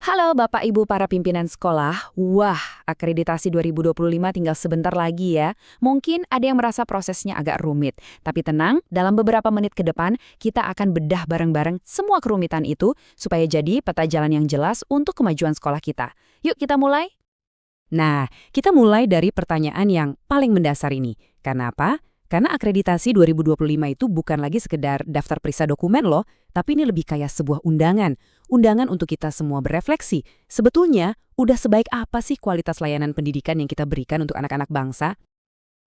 Halo Bapak Ibu para pimpinan sekolah. Wah, akreditasi 2025 tinggal sebentar lagi ya. Mungkin ada yang merasa prosesnya agak rumit. Tapi tenang, dalam beberapa menit ke depan, kita akan bedah bareng-bareng semua kerumitan itu supaya jadi peta jalan yang jelas untuk kemajuan sekolah kita. Yuk kita mulai. Nah, kita mulai dari pertanyaan yang paling mendasar ini. Karena apa? Karena akreditasi 2025 itu bukan lagi sekedar daftar periksa dokumen loh, tapi ini lebih kayak sebuah undangan. Undangan untuk kita semua berefleksi. Sebetulnya, udah sebaik apa sih kualitas layanan pendidikan yang kita berikan untuk anak-anak bangsa?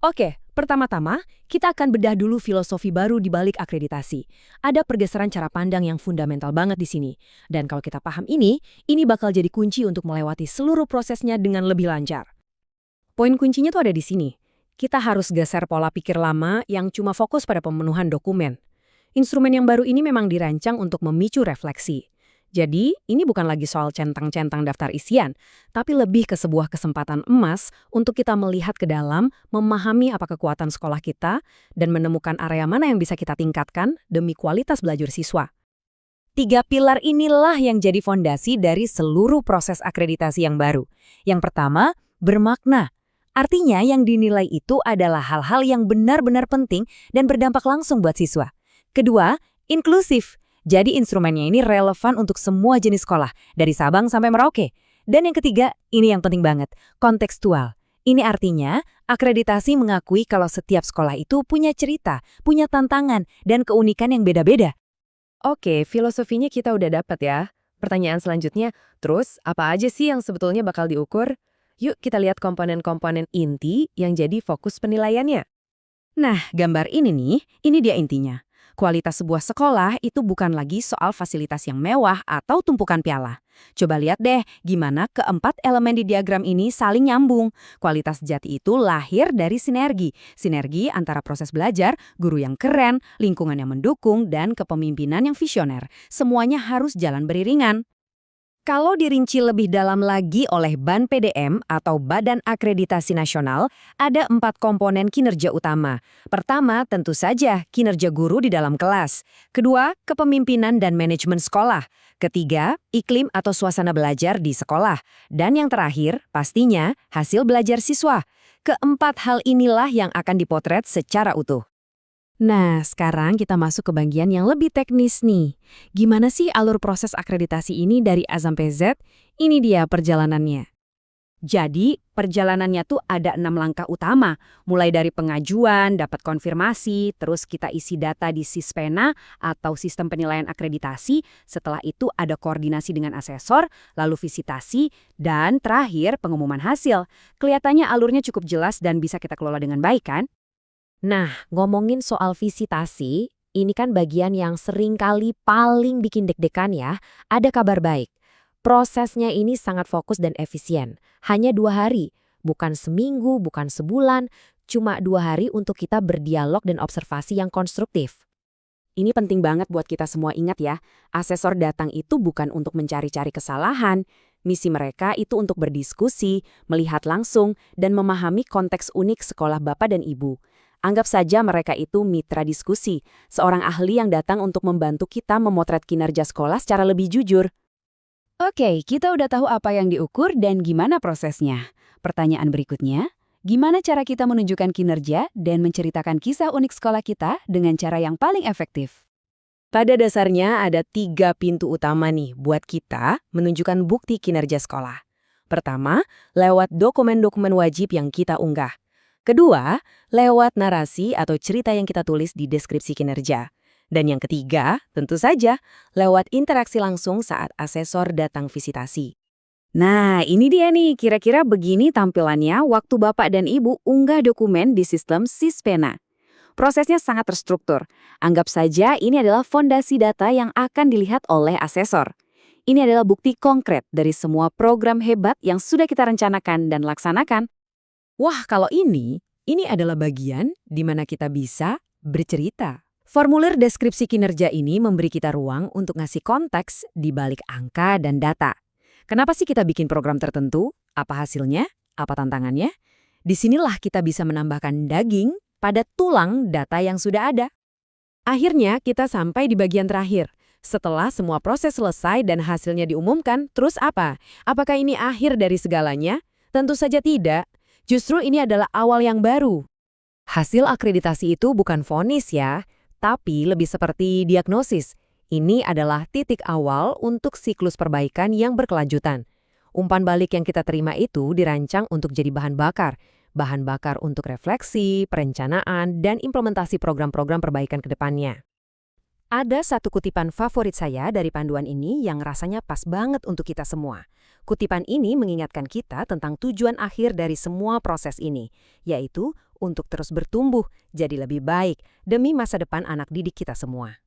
Oke, pertama-tama, kita akan bedah dulu filosofi baru di balik akreditasi. Ada pergeseran cara pandang yang fundamental banget di sini. Dan kalau kita paham ini bakal jadi kunci untuk melewati seluruh prosesnya dengan lebih lancar. Poin kuncinya tuh ada di sini. Kita harus geser pola pikir lama yang cuma fokus pada pemenuhan dokumen. Instrumen yang baru ini memang dirancang untuk memicu refleksi. Jadi, ini bukan lagi soal centang-centang daftar isian, tapi lebih ke sebuah kesempatan emas untuk kita melihat ke dalam, memahami apa kekuatan sekolah kita, dan menemukan area mana yang bisa kita tingkatkan demi kualitas belajar siswa. 3 pilar inilah yang jadi fondasi dari seluruh proses akreditasi yang baru. Yang pertama, bermakna. Artinya yang dinilai itu adalah hal-hal yang benar-benar penting dan berdampak langsung buat siswa. Kedua, inklusif. Jadi instrumennya ini relevan untuk semua jenis sekolah, dari Sabang sampai Merauke. Dan yang ketiga, ini yang penting banget, kontekstual. Ini artinya, akreditasi mengakui kalau setiap sekolah itu punya cerita, punya tantangan, dan keunikan yang beda-beda. Oke, filosofinya kita udah dapat ya. Pertanyaan selanjutnya, terus apa aja sih yang sebetulnya bakal diukur? Yuk kita lihat komponen-komponen inti yang jadi fokus penilaiannya. Nah, gambar ini dia intinya. Kualitas sebuah sekolah itu bukan lagi soal fasilitas yang mewah atau tumpukan piala. Coba lihat deh gimana keempat elemen di diagram ini saling nyambung. Kualitas sejati itu lahir dari sinergi. Sinergi antara proses belajar, guru yang keren, lingkungan yang mendukung, dan kepemimpinan yang visioner. Semuanya harus jalan beriringan. Kalau dirinci lebih dalam lagi oleh BAN PDM atau Badan Akreditasi Nasional, ada 4 komponen kinerja utama. Pertama, tentu saja kinerja guru di dalam kelas. Kedua, kepemimpinan dan manajemen sekolah. Ketiga, iklim atau suasana belajar di sekolah. Dan yang terakhir, pastinya hasil belajar siswa. Keempat hal inilah yang akan dipotret secara utuh. Nah, sekarang kita masuk ke bagian yang lebih teknis nih. Gimana sih alur proses akreditasi ini dari A sampai Z? Ini dia perjalanannya. Jadi, perjalanannya tuh ada 6 langkah utama. Mulai dari pengajuan, dapat konfirmasi, terus kita isi data di Sispena atau Sistem Penilaian Akreditasi. Setelah itu ada koordinasi dengan asesor, lalu visitasi, dan terakhir pengumuman hasil. Kelihatannya alurnya cukup jelas dan bisa kita kelola dengan baik kan? Nah, ngomongin soal visitasi, ini kan bagian yang sering kali paling bikin deg-degan ya. Ada kabar baik. Prosesnya ini sangat fokus dan efisien. Hanya 2 hari, bukan seminggu, bukan sebulan, cuma 2 hari untuk kita berdialog dan observasi yang konstruktif. Ini penting banget buat kita semua ingat ya, asesor datang itu bukan untuk mencari-cari kesalahan. Misi mereka itu untuk berdiskusi, melihat langsung, dan memahami konteks unik sekolah Bapak dan Ibu. Anggap saja mereka itu mitra diskusi, seorang ahli yang datang untuk membantu kita memotret kinerja sekolah secara lebih jujur. Oke, kita udah tahu apa yang diukur dan gimana prosesnya. Pertanyaan berikutnya, gimana cara kita menunjukkan kinerja dan menceritakan kisah unik sekolah kita dengan cara yang paling efektif? Pada dasarnya ada 3 pintu utama nih buat kita menunjukkan bukti kinerja sekolah. Pertama, lewat dokumen-dokumen wajib yang kita unggah. Kedua, lewat narasi atau cerita yang kita tulis di deskripsi kinerja. Dan yang ketiga, tentu saja, lewat interaksi langsung saat asesor datang visitasi. Nah, ini dia nih, kira-kira begini tampilannya waktu Bapak dan Ibu unggah dokumen di sistem Sispena. Prosesnya sangat terstruktur. Anggap saja ini adalah fondasi data yang akan dilihat oleh asesor. Ini adalah bukti konkret dari semua program hebat yang sudah kita rencanakan dan laksanakan. Wah, kalau ini adalah bagian di mana kita bisa bercerita. Formulir deskripsi kinerja ini memberi kita ruang untuk ngasih konteks di balik angka dan data. Kenapa sih kita bikin program tertentu? Apa hasilnya? Apa tantangannya? Disinilah kita bisa menambahkan daging pada tulang data yang sudah ada. Akhirnya kita sampai di bagian terakhir, Setelah semua proses selesai dan hasilnya diumumkan, terus apa? Apakah ini akhir dari segalanya? Tentu saja tidak. Justru ini adalah awal yang baru. Hasil akreditasi itu bukan vonis ya, tapi lebih seperti diagnosis. Ini adalah titik awal untuk siklus perbaikan yang berkelanjutan. Umpan balik yang kita terima itu dirancang untuk jadi bahan bakar untuk refleksi, perencanaan, dan implementasi program-program perbaikan ke depannya. Ada satu kutipan favorit saya dari panduan ini yang rasanya pas banget untuk kita semua. Kutipan ini mengingatkan kita tentang tujuan akhir dari semua proses ini, yaitu untuk terus bertumbuh, jadi lebih baik, demi masa depan anak didik kita semua.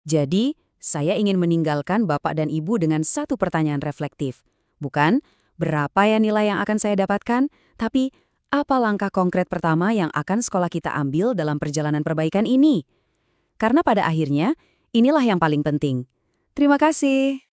Jadi, saya ingin meninggalkan Bapak dan Ibu dengan satu pertanyaan reflektif. Bukan, berapa ya nilai yang akan saya dapatkan, tapi apa langkah konkret pertama yang akan sekolah kita ambil dalam perjalanan perbaikan ini? Karena pada akhirnya, inilah yang paling penting. Terima kasih.